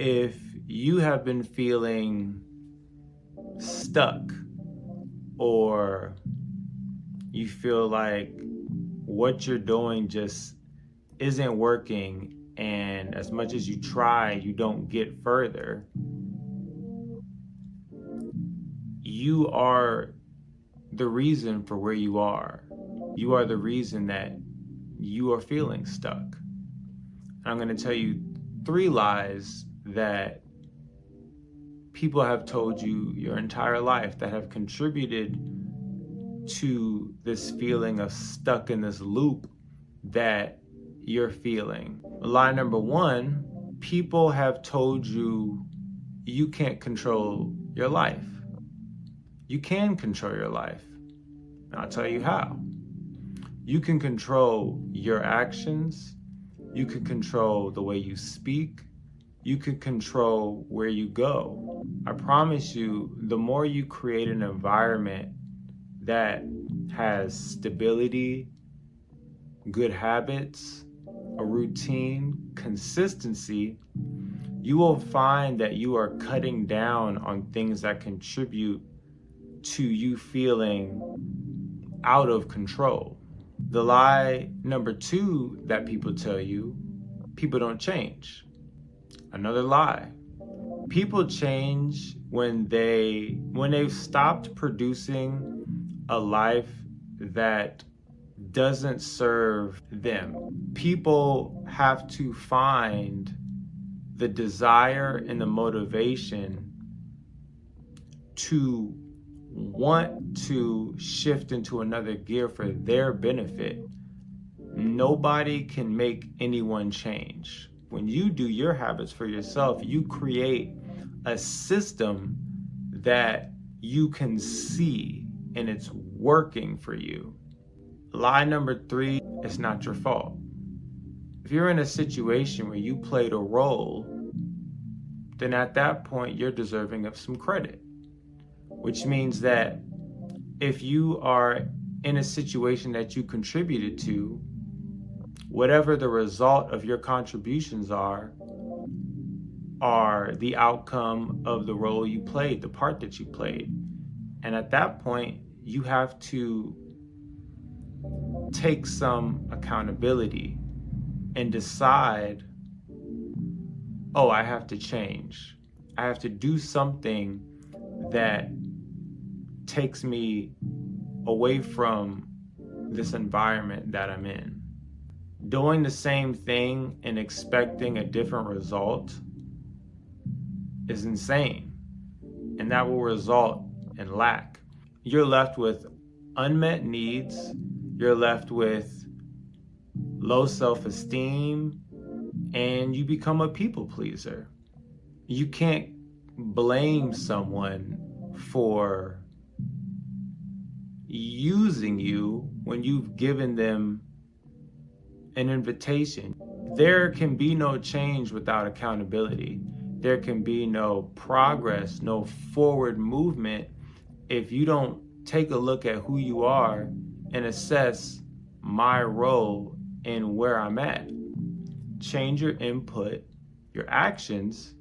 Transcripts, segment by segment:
If you have been feeling stuck, or you feel like what you're doing just isn't working, and as much as you try, you don't get further, you are the reason for where you are. You are the reason that you are feeling stuck. I'm going to tell you 3 lies that people have told you your entire life that have contributed to this feeling of stuck in this loop that you're feeling. Lie number 1, people have told you you can't control your life. You can control your life. And I'll tell you how. You can control your actions. You can control the way you speak. You can control where you go. I promise you, the more you create an environment that has stability, good habits, a routine, consistency, you will find that you are cutting down on things that contribute to you feeling out of control. The lie number 2 that people tell you, people don't change. Another lie. People change when they've stopped producing a life that doesn't serve them. People have to find the desire and the motivation to want to shift into another gear for their benefit. Nobody can make anyone change. When you do your habits for yourself, you create a system that you can see and it's working for you. Lie number 3, it's not your fault. If you're in a situation where you played a role, then at that point you're deserving of some credit. Which means that if you are in a situation that you contributed to, whatever the result of your contributions are the outcome of the role you played, the part that you played. And at that point, you have to take some accountability and decide, oh, I have to change. I have to do something that takes me away from this environment that I'm in. Doing the same thing and expecting a different result is insane, and that will result in lack. You're left with unmet needs, you're left with low self-esteem, and you become a people pleaser. You can't blame someone for using you when you've given them an invitation. There can be no change without accountability. There can be no progress, no forward movement if you don't take a look at who you are and assess my role and where I'm at. Change your input, your actions,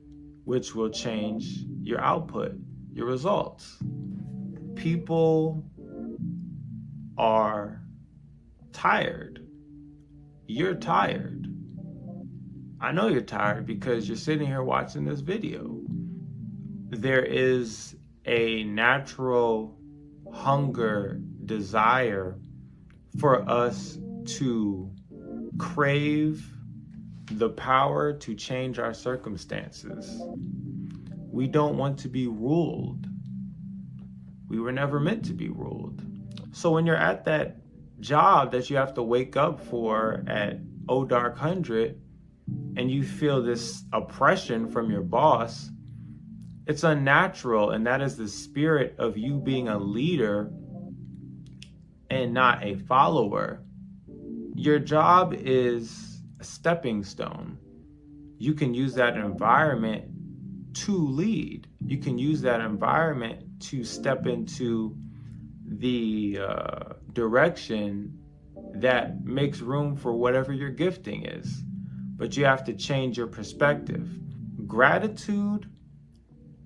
which will change your output, your results. People are tired. You're tired. I know you're tired because you're sitting here watching this video. There is a natural hunger, desire for us to crave the power to change our circumstances. We don't want to be ruled. We were never meant to be ruled. So when you're at that job that you have to wake up for at dark 100 and you feel this oppression from your boss, it's unnatural, and that is the spirit of you being a leader and not a follower. Your job is a stepping stone. You can use that environment to lead. You can use that environment to step into the direction that makes room for whatever your gifting is. But you have to change your perspective. gratitude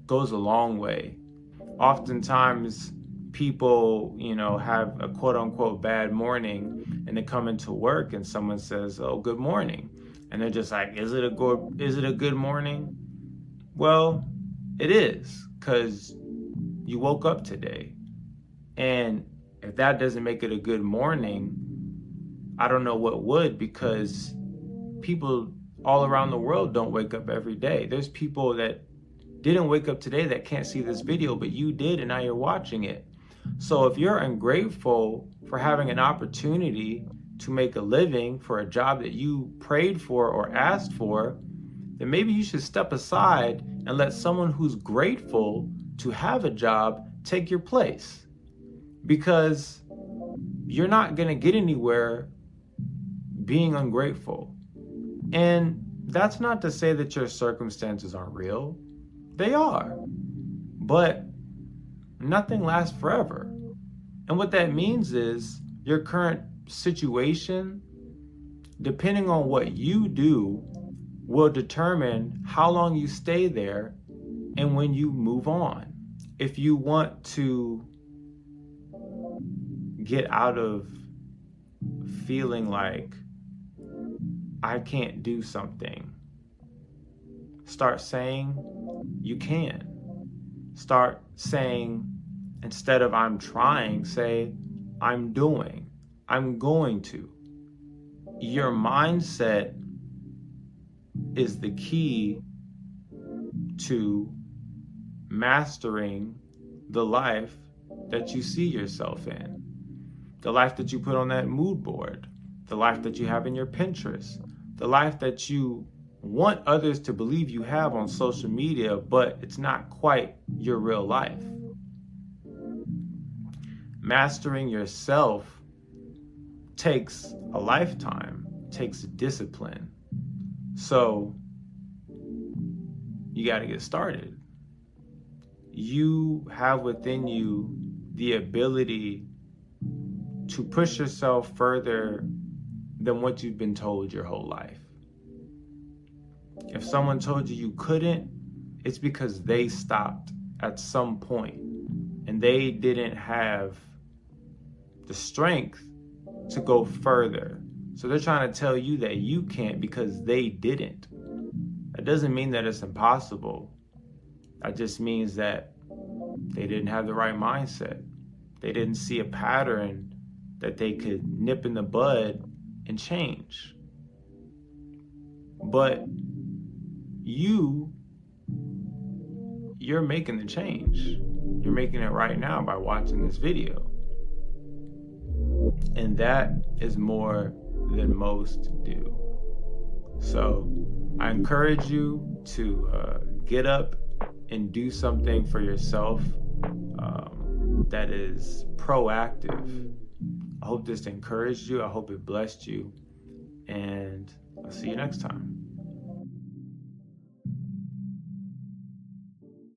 goes a long way. Oftentimes, people, have a quote unquote bad morning, and they come into work and someone says, "Oh, good morning." And they're just like, is it a good morning? Well, it is, because you woke up today. And if that doesn't make it a good morning, I don't know what would, because people all around the world don't wake up every day. There's people that didn't wake up today that can't see this video, but you did, and now you're watching it. So if you're ungrateful for having an opportunity to make a living for a job that you prayed for or asked for, then maybe you should step aside and let someone who's grateful to have a job take your place. Because you're not going to get anywhere being ungrateful. And that's not to say that your circumstances aren't real. They are. But nothing lasts forever. And what that means is your current situation, depending on what you do, will determine how long you stay there and when you move on. If you want to get out of feeling like I can't do something, start saying you can. Start saying, instead of I'm trying, say I'm doing, I'm going to. Your mindset is the key to mastering the life that you see yourself in, the life that you put on that mood board, the life that you have in your Pinterest, the life that you want others to believe you have on social media, but it's not quite your real life. Mastering yourself takes a lifetime, takes discipline. So you got to get started. You have within you the ability to push yourself further than what you've been told your whole life. If someone told you you couldn't, it's because they stopped at some point and they didn't have the strength to go further. So they're trying to tell you that you can't because they didn't. That doesn't mean that it's impossible. That just means that they didn't have the right mindset. They didn't see a pattern that they could nip in the bud and change. But you're making the change. You're making it right now by watching this video. And that is more than most do. So I encourage you to get up and do something for yourself that is proactive. I hope this encouraged you. I hope it blessed you. And I'll see you next time.